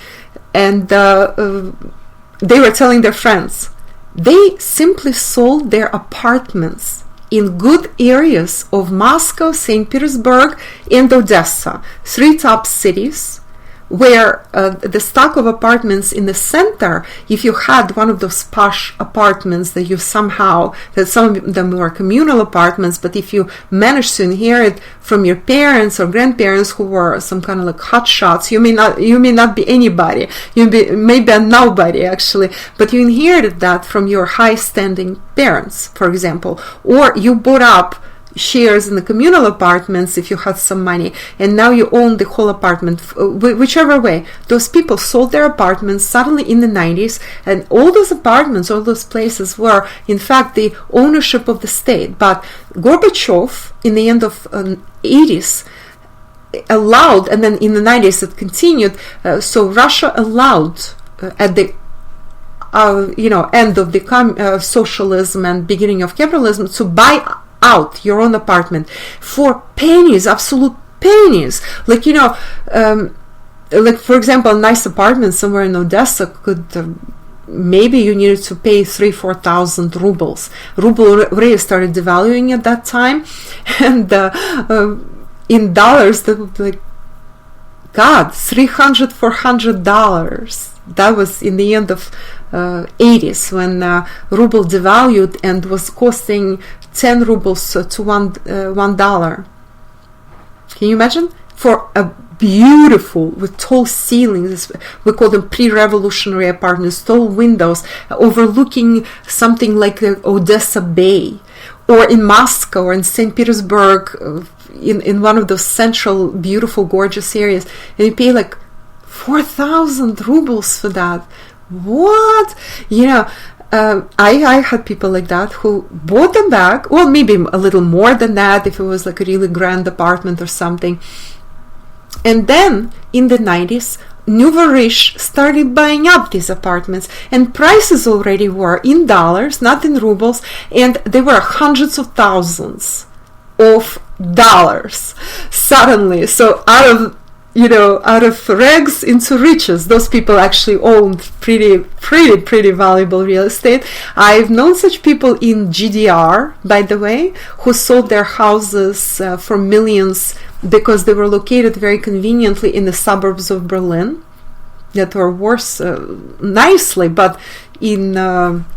[SPEAKER 1] and they were telling their friends. They simply sold their apartments in good areas of Moscow, St. Petersburg, and Odessa, 3 top cities, where the stock of apartments in the center, if you had one of those posh apartments that some of them were communal apartments, but if you managed to inherit from your parents or grandparents who were some kind of like hot shots, you may not be anybody, may be a nobody actually, but you inherited that from your high standing parents, for example, or you bought up shares in the communal apartments if you had some money, and now you own the whole apartment. Whichever way, those people sold their apartments suddenly in the 90s, and all those apartments, all those places were in fact the ownership of the state. But Gorbachev in the end of 80s allowed, and then in the 90s it continued, so Russia allowed at the end of the socialism and beginning of capitalism to buy out your own apartment for pennies, absolute pennies. Like, like for example, a nice apartment somewhere in Odessa could maybe you needed to pay 3,000-4,000 rubles. Ruble really started devaluing at that time, and in dollars that would be like, God, $300-400. That was in the end of 80s when ruble devalued and was costing 10 rubles to $1. Can you imagine? For a beautiful, with tall ceilings, we call them pre-revolutionary apartments, tall windows overlooking something like the Odessa Bay, or in Moscow or in St. Petersburg, in one of those central, beautiful, gorgeous areas, and you pay like 4,000 rubles for that. What? I had people like that who bought them back, well, maybe a little more than that if it was like a really grand apartment or something. And then in the 90s, Nouveau Riche started buying up these apartments, and prices already were in dollars, not in rubles, and they were hundreds of thousands of dollars suddenly. So out of out of rags into riches. Those people actually owned pretty valuable real estate. I've known such people in GDR, by the way, who sold their houses for millions because they were located very conveniently in the suburbs of Berlin that were worth nicely, but in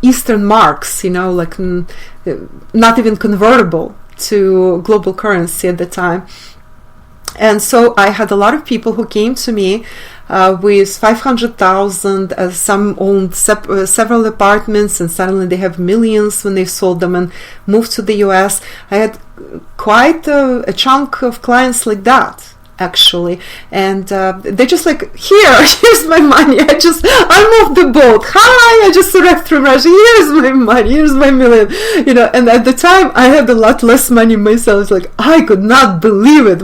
[SPEAKER 1] Eastern marks, like not even convertible to global currency at the time. And so I had a lot of people who came to me with 500,000. Some owned several apartments, and suddenly they have millions when they sold them and moved to the US. I had quite a chunk of clients like that, actually, and they're just like, here's my money. I'm off the boat. Hi, I just arrived from Russia. Here's my money. Here's my million. And at the time I had a lot less money myself. It's like, I could not believe it.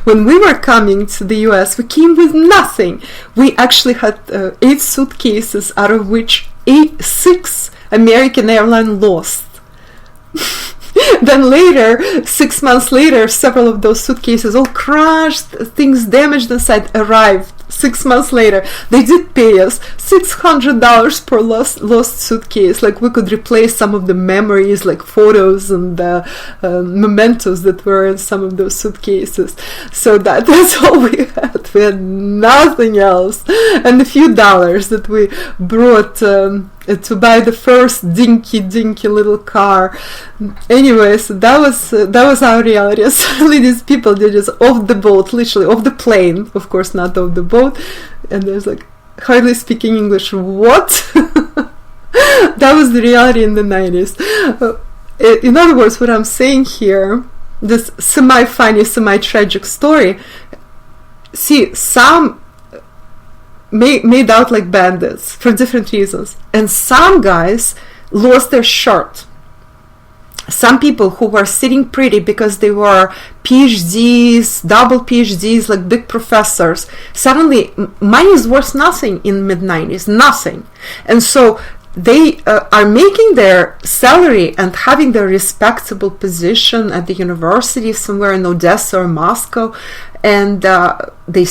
[SPEAKER 1] When we were coming to the US, we came with nothing. We actually had 8 suitcases, out of which 6 American Airlines lost. Then later, 6 months later, several of those suitcases, all crushed, things damaged inside, arrived 6 months later. They did pay us $600 per lost suitcase. Like, we could replace some of the memories, like photos and mementos that were in some of those suitcases. So that's all we had. We had nothing else, and a few dollars that we brought to buy the first dinky little car. Anyway, so that was our reality. Suddenly these people, they're just off the boat, literally off the plane, of course not off the boat, and there's like hardly speaking English. What? That was the reality in the 90s. In other words, what I'm saying here, this semi-funny, semi-tragic story, see, some made out like bandits for different reasons, and some guys lost their shirt. Some people who were sitting pretty because they were PhDs, double PhDs, like big professors, suddenly money is worth nothing in mid-90s, nothing. And so they are making their salary and having their respectable position at the university somewhere in Odessa or Moscow, and they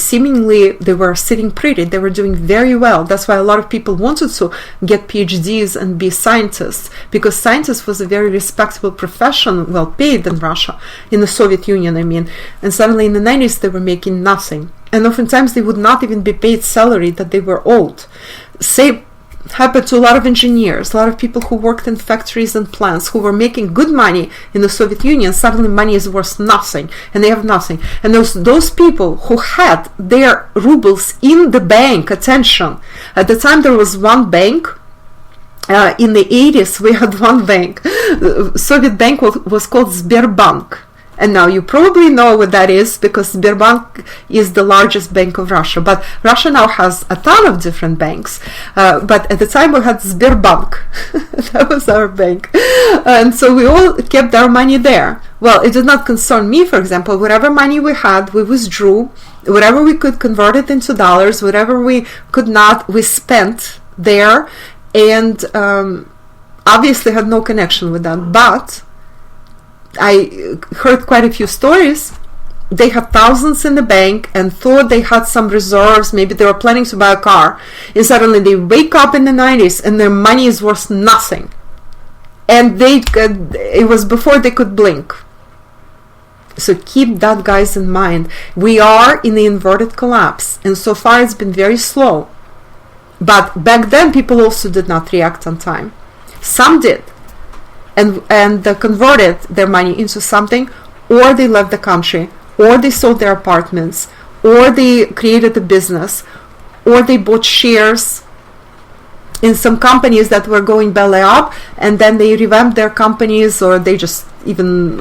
[SPEAKER 1] were sitting pretty. They were doing very well. That's why a lot of people wanted to get PhDs and be scientists, because scientist was a very respectable profession, well paid in Russia, in the Soviet Union, I mean. And suddenly in the 90s they were making nothing, and oftentimes they would not even be paid salary that they were owed. Happened to a lot of engineers, a lot of people who worked in factories and plants, who were making good money in the Soviet Union. Suddenly money is worth nothing, and they have nothing. And those people who had their rubles in the bank, attention, at the time there was one bank. In the 80s we had one bank. Soviet bank was called Sberbank. And now you probably know what that is, because Sberbank is the largest bank of Russia. But Russia now has a ton of different banks. But at the time we had Sberbank. That was our bank. And so we all kept our money there. Well, it did not concern me, for example. Whatever money we had, we withdrew. Whatever we could, convert it into dollars. Whatever we could not, we spent there. And obviously had no connection with that. But I heard quite a few stories. They had thousands in the bank and thought they had some reserves. Maybe they were planning to buy a car, and suddenly they wake up in the 90s and their money is worth nothing. And it was before they could blink. So keep that, guys, in mind. We are in the inverted collapse, and so far it's been very slow. But back then people also did not react on time. Some did. And converted their money into something, or they left the country, or they sold their apartments, or they created a business, or they bought shares in some companies that were going belly up, and then they revamped their companies, or they just even,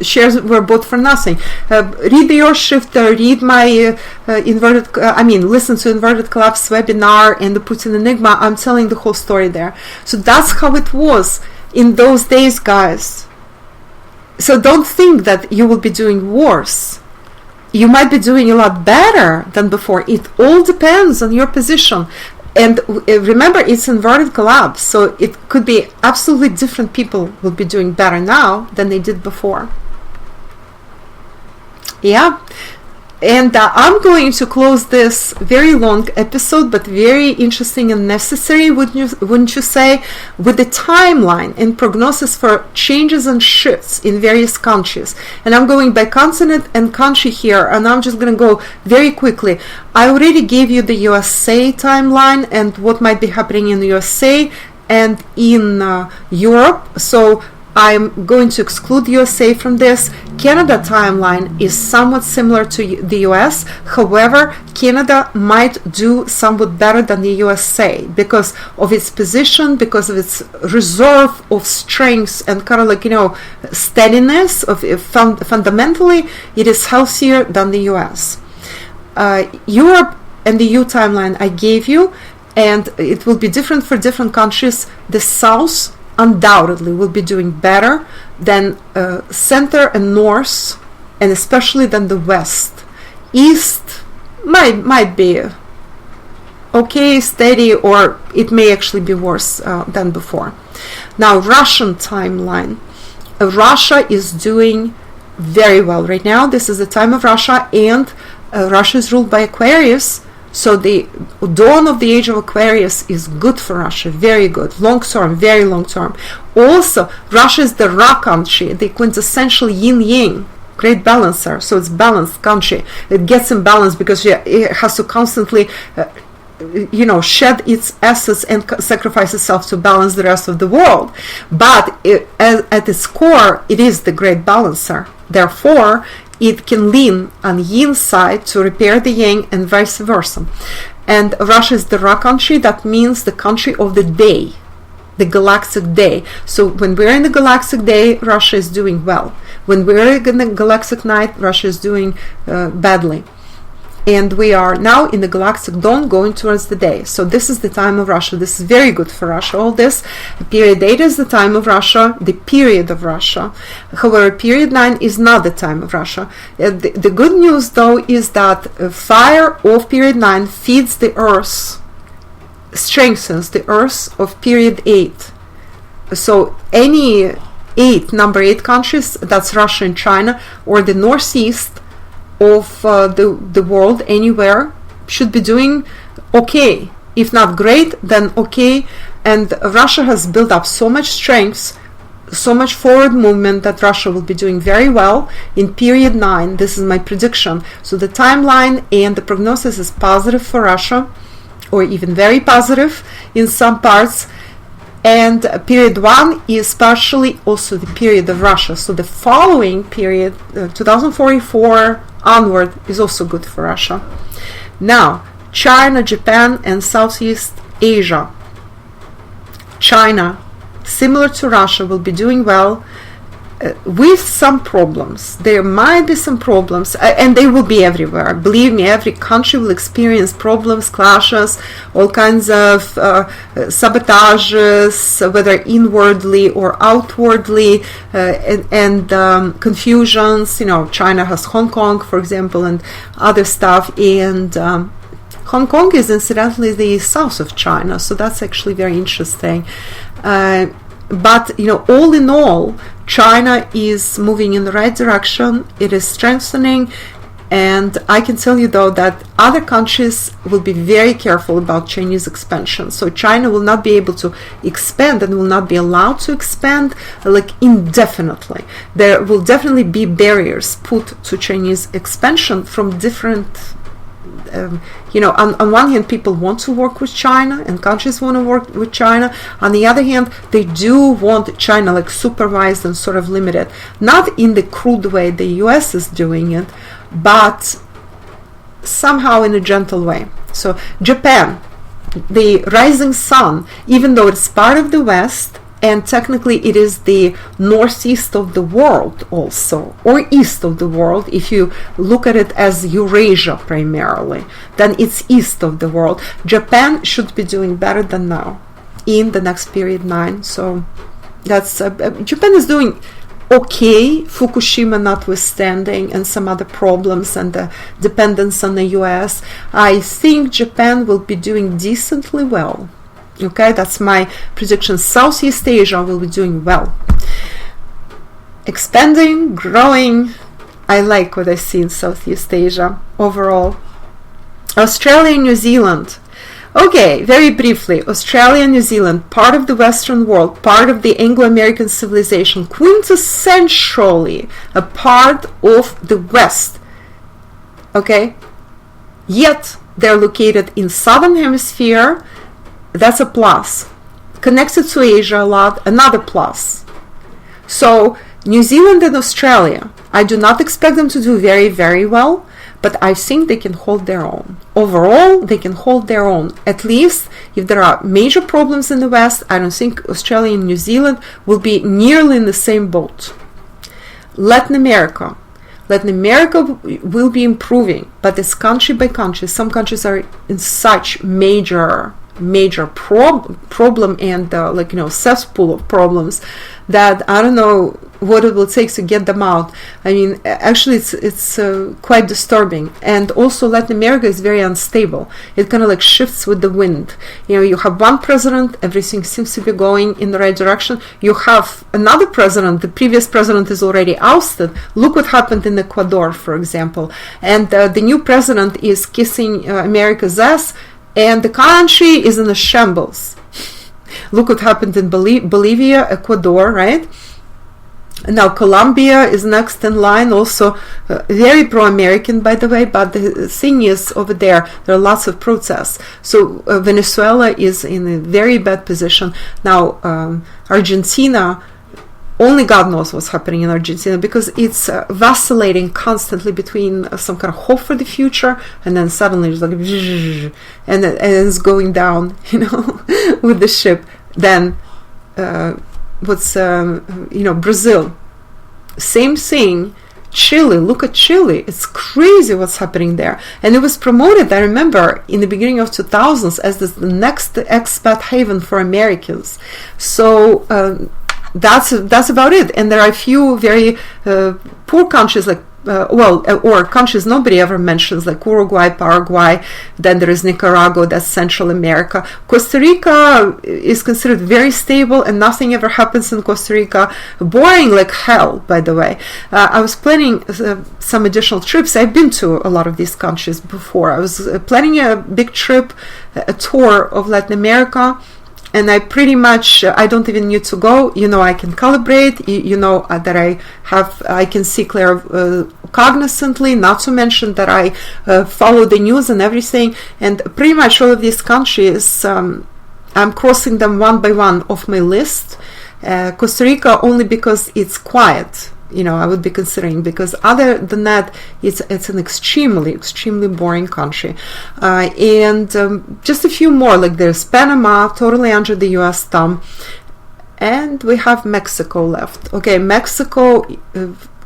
[SPEAKER 1] shares were bought for nothing. Read the Your Shifter, read my listen to Inverted Collapse webinar and the Putin Enigma. I'm telling the whole story there. So that's how it was in those days, guys. So don't think that you will be doing worse. You might be doing a lot better than before. It all depends on your position. And remember, it's inverted collapse, so it could be absolutely different people will be doing better now than they did before. Yeah. And I'm going to close this very long episode, but very interesting and necessary, wouldn't you say, with the timeline and prognosis for changes and shifts in various countries. And I'm going by continent and country here, and I'm just going to go very quickly. I already gave you the USA timeline and what might be happening in the USA and in Europe. So I'm going to exclude USA from this. Canada timeline is somewhat similar to the US. However, Canada might do somewhat better than the USA because of its position, because of its reserve of strengths and kind of like, steadiness. Fundamentally, it is healthier than the US. Europe and the EU timeline I gave you, and it will be different for different countries. The South undoubtedly will be doing better than center and north, and especially than the west. East might be okay, steady, or it may actually be worse than before. Now, Russian timeline. Russia is doing very well right now. This is the time of Russia, and Russia is ruled by Aquarius. So the dawn of the age of Aquarius is good for Russia, very good, long term, very long term. Also, Russia is the Ra country, the quintessential yin-yang, great balancer. So it's balanced country. It gets in balance because it has to constantly, shed its assets and sacrifice itself to balance the rest of the world. But at its core, it is the great balancer. Therefore, it can lean on yin side to repair the yang and vice versa. And Russia is the Ra country. That means the country of the day, the galactic day. So when we're in the galactic day, Russia is doing well. When we're in the galactic night, Russia is doing badly. And we are now in the galactic dawn going towards the day. So this is the time of Russia. This is very good for Russia. All this. Period 8 is the time of Russia, the period of Russia. However, period 9 is not the time of Russia. The good news, though, is that fire of period 9 feeds the earth, strengthens the earth of period 8. So any number 8 countries, that's Russia and China, or the northeast of the world, anywhere, should be doing okay. If not great, then okay. And Russia has built up so much strength, so much forward movement, that Russia will be doing very well in period 9. This is my prediction. So the timeline and the prognosis is positive for Russia, or even very positive in some parts. And period 1 is partially also the period of Russia. So the following period, 2044 onward, is also good for Russia. Now, China, Japan, and Southeast Asia. China, similar to Russia, will be doing well with some problems. There might be some problems, and they will be everywhere. Believe me, every country will experience problems, clashes, all kinds of sabotages, whether inwardly or outwardly, and confusions. China has Hong Kong, for example, and other stuff, and Hong Kong is incidentally the south of China, so that's actually very interesting. But all in all, China is moving in the right direction. It is strengthening, and I can tell you, though, that other countries will be very careful about Chinese expansion. So China will not be able to expand and will not be allowed to expand indefinitely. There will definitely be barriers put to Chinese expansion from different on one hand, people want to work with China, and countries want to work with China. On the other hand, they do want China supervised and sort of limited, not in the crude way the US is doing it, but somehow in a gentle way. So Japan, the rising sun, even though it's part of the West, and technically it is the northeast of the world also, or east of the world. If you look at it as Eurasia primarily, then it's east of the world. Japan should be doing better than now in the next period 9. So that's Japan is doing okay, Fukushima notwithstanding, and some other problems and the dependence on the US. I think Japan will be doing decently well. Okay, that's my prediction. Southeast Asia will be doing well. Expanding, growing, I like what I see in Southeast Asia overall. Australia and New Zealand. Okay, very briefly, Australia and New Zealand, part of the Western world, part of the Anglo-American civilization, quintessentially a part of the West. Okay? Yet, they're located in Southern Hemisphere. That's a plus. Connected to Asia a lot, another plus. So, New Zealand and Australia, I do not expect them to do very, very well, but I think they can hold their own. Overall, they can hold their own. At least, if there are major problems in the West, I don't think Australia and New Zealand will be nearly in the same boat. Latin America. Latin America will be improving, but it's country by country. Some countries are in such major problem and cesspool of problems that I don't know what it will take to get them out. I mean, actually it's quite disturbing. And also Latin America is very unstable. It kind of like shifts with the wind. You have one president, everything seems to be going in the right direction. You have another president, the previous president is already ousted. Look what happened in Ecuador, for example. And the new president is kissing America's ass, and the country is in a shambles. Look what happened in Bolivia, Ecuador, right? Now Colombia is next in line, also very pro-American, by the way, but the thing is, over there are lots of protests. So Venezuela is in a very bad position. Now Argentina, only God knows what's happening in Argentina, because it's vacillating constantly between some kind of hope for the future, and then suddenly it's like, and it's going down, with the ship. Then Brazil, same thing. Chile, look at Chile. It's crazy what's happening there. And it was promoted, I remember, in the beginning of 2000s as the next expat haven for Americans. So that's about it. And there are a few very poor countries like or countries nobody ever mentions, like Uruguay, Paraguay. Then there is Nicaragua, that's Central America. Costa Rica is considered very stable, and nothing ever happens in Costa Rica. Boring like hell, by the way. I was planning some additional trips. I've been to a lot of these countries before. I was planning a big trip, a tour of Latin America. And I pretty much, I don't even need to go. I can calibrate. That I can see cognizantly, not to mention that I follow the news and everything. And pretty much all of these countries, I'm crossing them one by one off my list. Costa Rica only because it's quiet. I would be considering, because other than that, it's an extremely boring country. And just a few more, like there's Panama, totally under the US thumb. And we have Mexico left. Okay, Mexico,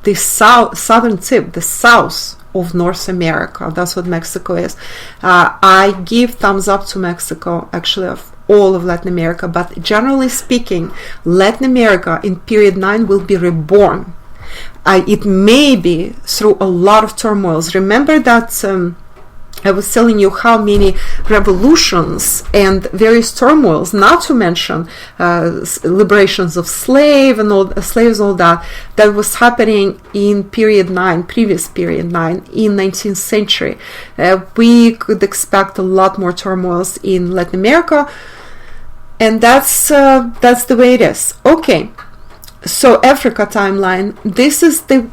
[SPEAKER 1] the southern tip, the south of North America. That's what Mexico is. I give thumbs up to Mexico, actually, of all of Latin America. But generally speaking, Latin America in period 9 will be reborn. It may be through a lot of turmoils. Remember that I was telling you how many revolutions and various turmoils, not to mention liberations of slaves and all that was happening in period 9, previous period 9, in 19th century. We could expect a lot more turmoils in Latin America, and that's the way it is. Okay. So Africa timeline, this is the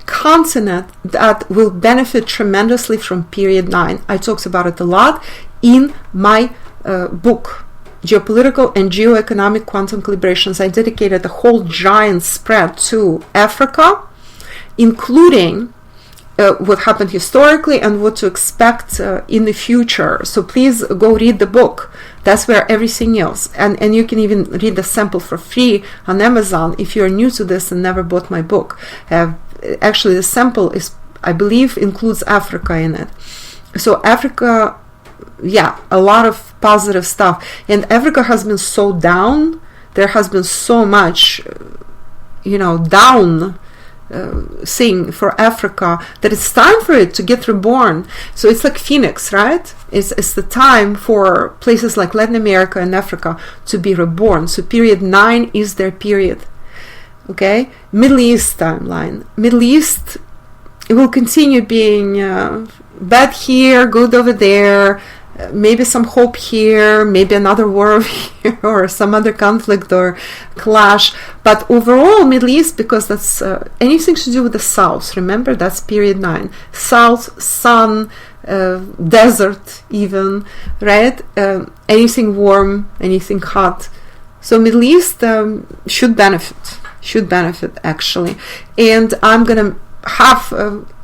[SPEAKER 1] continent that will benefit tremendously from period 9. I talked about it a lot in my book, Geopolitical and Geoeconomic Quantum Calibrations. I dedicated a whole giant spread to Africa, including what happened historically and what to expect in the future. So please go read the book. That's where everything else, and you can even read the sample for free on Amazon if you're new to this and never bought my book. Actually, the sample is, I believe, includes Africa in it. So Africa, yeah, a lot of positive stuff. And Africa has been so down. There has been so much, down thing for Africa, that it's time for it to get reborn. So it's like Phoenix, right? It's the time for places like Latin America and Africa to be reborn. So period 9 is their period. Okay, Middle East timeline. Middle East, it will continue being bad here, good over there, maybe some hope here, maybe another war here, or some other conflict or clash. But overall, Middle East, because that's anything to do with the south, remember that's period 9. South, sun, desert even, right? Anything warm, anything hot. So Middle East should benefit actually. And I'm gonna have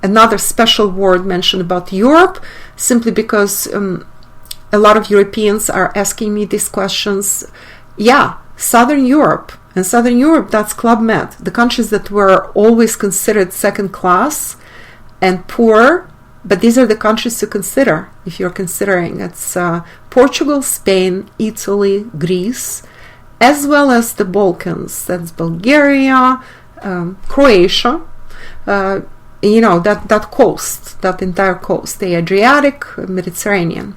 [SPEAKER 1] another special word mentioned about Europe, simply because a lot of Europeans are asking me these questions. Yeah, Southern Europe. And Southern Europe, that's Club Med, the countries that were always considered second class and poor. But these are the countries to consider if you're considering. It's Portugal, Spain, Italy, Greece, as well as the Balkans. That's Bulgaria, Croatia, that coast, that entire coast, the Adriatic, Mediterranean.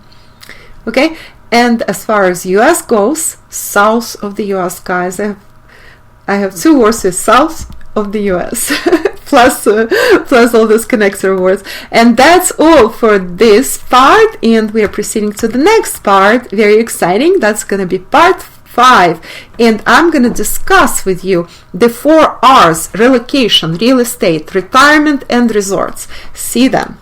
[SPEAKER 1] Okay, and as far as US goes, south of the US, guys, I have two words with south of the US. plus all those connector words. And that's all for this part, and we are proceeding to the next part. Very exciting. That's going to be part 5, and I'm going to discuss with you the 4 R's: relocation, real estate, retirement, and resorts. See them.